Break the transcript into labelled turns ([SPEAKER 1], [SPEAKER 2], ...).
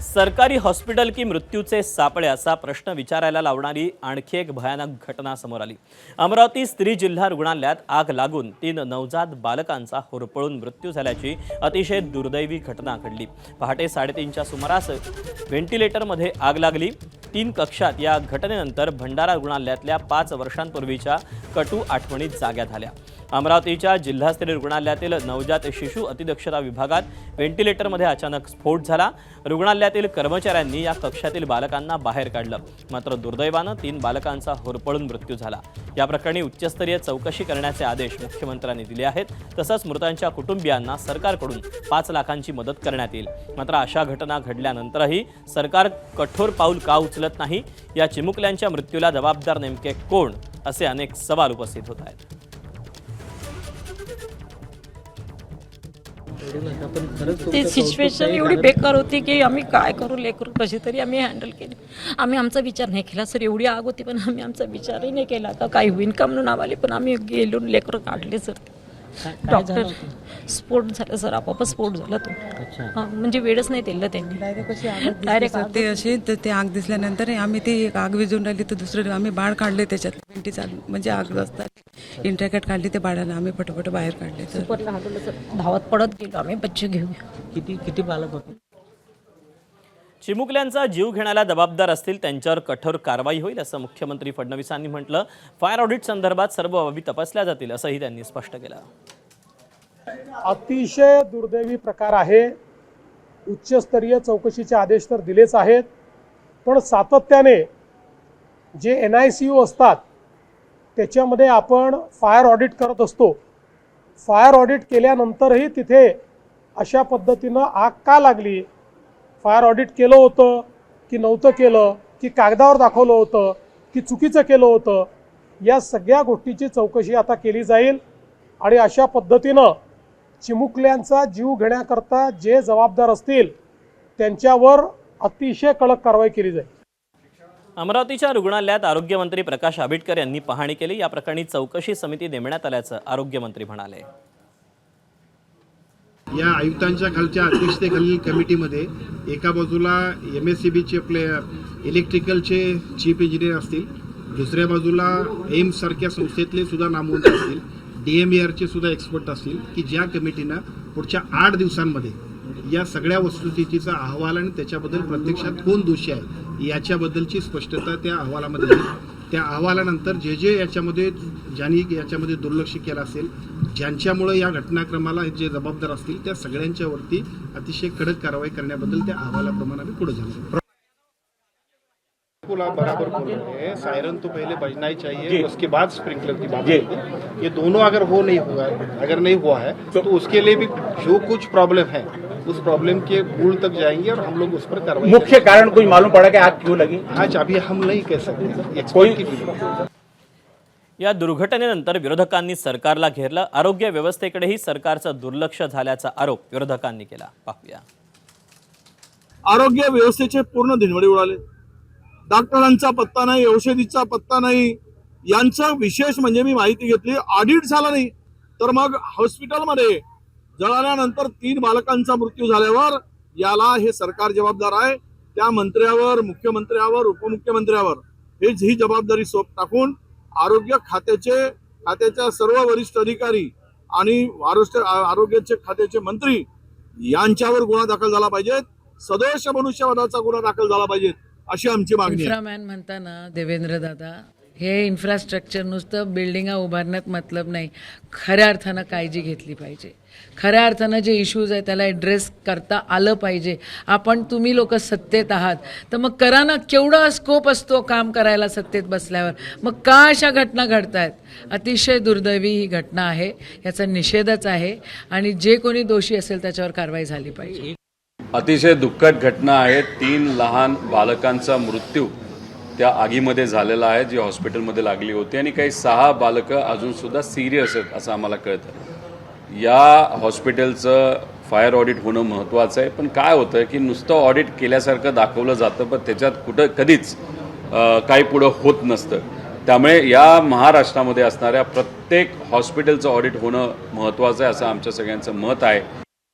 [SPEAKER 1] सरकारी हॉस्पिटल की मृत्यूचे सापळे असा प्रश्न विचारायला लावणारी आणखी एक भयानक घटना समोर आली। अमरावती स्त्री जिल्हा रुग्णालयात आग लागून 3 नवजात बालकांचा होरपळून मृत्यू झाल्याची अतिशय दुर्दैवी घटना घडली। पहाटे 3:30च्या सुमारास व्हेंटिलेटरमध्ये आग लागली। 3 कक्षात या घटनेनंतर भंडारा रुग्णालयातल्या 5 वर्षांपूर्वीच्या कटू आठवणी जाग्या झाल्या। अमरावतीच्या जिल्हास्तरीय रुग्णालयातील नवजात शिशु अतिदक्षता विभागात व्हेंटिलेटरमध्ये अचानक स्फोट झाला। रुग्णालयातील कर्मचाऱ्यांनी या कक्षातील बालकांना बाहेर काढलं, मात्र दुर्दैवानं 3 बालकांचा होरपळून मृत्यू झाला। या प्रकरणी उच्चस्तरीय चौकशी करण्याचे आदेश मुख्यमंत्र्यांनी दिले आहेत। तसंच मृतांच्या कुटुंबियांना सरकारकडून 5 लाखांची मदत करण्यात येईल। मात्र अशा घटना घडल्यानंतरही सरकार कठोर पाऊल का उचलत नाही? या चिमुकल्यांच्या मृत्यूला जबाबदार नेमके कोण, असे अनेक सवाल उपस्थित होत आहेत।
[SPEAKER 2] ती सिच्युएशन एवढी बेकार होती की आम्ही काय करू, लेकरू कशी तरी आम्ही हँडल केली। आम्ही आमचा विचार नाही केला सर, एवढी आग होती पण आम्ही आमचा विचारही नाही केला का काय होईन का म्हणून आम्हाला, पण आम्ही गेलो लेकरं काढले सर। डॉक्टर स्फोट झाला सर, आपोआप स्फोट झाला तो। म्हणजे वेळच नाही दिलं त्यांनी, डायरेक्ट
[SPEAKER 3] ते अशी तर ते आग दिसल्यानंतर आम्ही ते एक आग विझून राहिली तर दुसरं आम्ही बाळ काढले त्याच्यात, भिंटी चालू म्हणजे आग असतात इंटरकॅट काढली ते बाळाला आम्ही पटपट बाहेर काढले।
[SPEAKER 2] सुपरला हलवलं सर, धावत पडत गेलो आम्ही बच्चे घेऊया।
[SPEAKER 4] किती बालक होते?
[SPEAKER 1] चिमुकल्यांचा जीव घेण्याला जबाबदार असतील त्यांच्यावर कठोर कारवाई होईल, असं मुख्यमंत्री फडणवीसांनी म्हटलं। फायर ऑडिट संदर्भात सर्व बाबी तपासल्या जातील, असंही त्यांनी स्पष्ट केलं।
[SPEAKER 5] अतिशय दुर्दैवी प्रकार आहे। उच्चस्तरीय चौकशीचे आदेश तर दिलेच आहेत, पण सातत्याने जे NICU असतात त्याच्यामध्ये आपण फायर ऑडिट करत असतो। फायर ऑडिट केल्यानंतरही तिथे अशा पद्धतीनं आग का लागली, फायर ऑडिट केलं होतं की नव्हतं केलं, की कागदावर दाखवलं होतं की चुकीचं केलं होतं, या सगळ्या गोष्टीची चौकशी आता केली जाईल। आणि अशा पद्धतीनं चिमुकल्यांचा जीव घेण्याकरता जे जबाबदार असतील त्यांच्यावर अतिशय कडक कारवाई केली जाईल।
[SPEAKER 1] अमरावतीच्या रुग्णालयात आरोग्यमंत्री प्रकाश आंबेडकर यांनी पाहणी केली। या प्रकरणी चौकशी समिती नेमण्यात आल्याचं आरोग्यमंत्री म्हणाले।
[SPEAKER 6] या आयुक्तांच्या खालच्या अध्यक्षतेखालील कमिटीमध्ये एका बाजूला MSCBचे आपले इलेक्ट्रिकलचे चीफ इंजिनियर असतील, दुसऱ्या बाजूला एम्स सारख्या संस्थेतले सुद्धा नामवंत असतील, DMERचे सुद्धा एक्सपर्ट असतील, की ज्या कमिटीनं पुढच्या 8 दिवसांमध्ये या सगळ्या वस्तुस्थितीचा अहवाल आणि त्याच्याबद्दल प्रत्यक्षात कोण दोषी आहे याच्याबद्दलची स्पष्टता त्या अहवालामध्ये येईल। त्या अहवालानंतर जे याच्यामध्ये ज्यांनी याच्यामध्ये दुर्लक्ष केलं असेल, ज्यांच्यामुळे या घटनाक्रमाला जे जबाबदार असतील त्या सगळ्यांच्यावरती अतिशय कडक कारवाई करण्याबद्दल त्या अहवालाप्रमाणे आम्ही पुढे जाणार।
[SPEAKER 7] बराबर बोल रहे हैं, सायरन तो पहले बजना ही चाहिए, उसके बाद स्प्रिंकलर की बात होगी। ये दोनों अगर नहीं हुआ है तो उसके लिए भी जो कुछ प्रॉब्लम है उस प्रॉब्लम के मूल तक जाएंगे और हम लोग उस पर कार्रवाई।
[SPEAKER 4] मुख्य कारण कुछ मालूम पड़ा कि आग क्यों लगी?
[SPEAKER 7] आज अभी हम नहीं कह सकते, एक्सपर्ट की टीम।
[SPEAKER 1] या दुर्घटनेनंतर विरोधकांनी सरकारला घेरलं। आरोग्य व्यवस्थेकडेही सरकारचं दुर्लक्ष झाल्याचा आरोप विरोधकांनी केला। पाहूया।
[SPEAKER 8] आरोग्य व्यवस्थेचे पूर्ण धिंडवडे उडाले, डॉक्टरांचा पत्ता नाही, औषधीचा पत्ता नाही। यांचा विशेष म्हणजे मी माहिती घेतली, ऑडिट झाला नाही तर मग हॉस्पिटलमध्ये जळाल्यानंतर 3 बालकांचा मृत्यू झाल्यावर याला हे सरकार जबाबदार आहे। त्या मंत्र्यावर, मुख्यमंत्र्यावर, उपमुख्यमंत्र्यावर ही जबाबदारी टाकून आरोग्य खात्याच्या सर्व वरिष्ठ अधिकारी आणि आरोग्याचे खात्याचे मंत्री यांच्यावर गुन्हा दाखल झाला पाहिजे, सदोष मनुष्यवधाचा गुन्हा दाखल झाला पाहिजे, अशी आमची मागणी आहे।
[SPEAKER 3] इन्फ्रामॅन म्हणताना देवेंद्र दादा, हे इन्फ्रास्ट्रक्चर नुसतं बिल्डिंगा उभारण्यात मतलब नाही, खऱ्या अर्थानं काळजी घेतली पाहिजे। खऱ्या अर्थानं जे इश्यूज आहेत त्याला ॲड्रेस करता आलं पाहिजे। तुम्ही लोक सत्तेत आहात तर मग करा ना, केवढा स्कोप असतो काम करायला सत्तेत बसल्यावर, मग का अशा घटना घडतायत? अतिशय दुर्दैवी ही घटना आहे, याचा निषेधच आहे आणि जे कोणी दोषी असेल त्याच्यावर कारवाई झाली पाहिजे।
[SPEAKER 9] अतिशय दुःखद घटना आहे। 3 लहान बालकांचा मृत्यू त्या आगीमध्ये झालेला आहे, जी हॉस्पिटलमध्ये लागली होती आणि काही 6 बालकं अजूनसुद्धा सिरियस आहेत असं आम्हाला कळतं। या हॉस्पिटलचं फायर ऑडिट होणं महत्त्वाचं आहे, पण काय होतं की नुसतं ऑडिट केल्यासारखं दाखवलं जातं पण त्याच्यात कधीच काही पुढं होत नसतं। त्यामुळे या महाराष्ट्रामध्ये असणाऱ्या प्रत्येक हॉस्पिटलचं ऑडिट होणं महत्त्वाचं आहे असं आमच्या सगळ्यांचं मत आहे।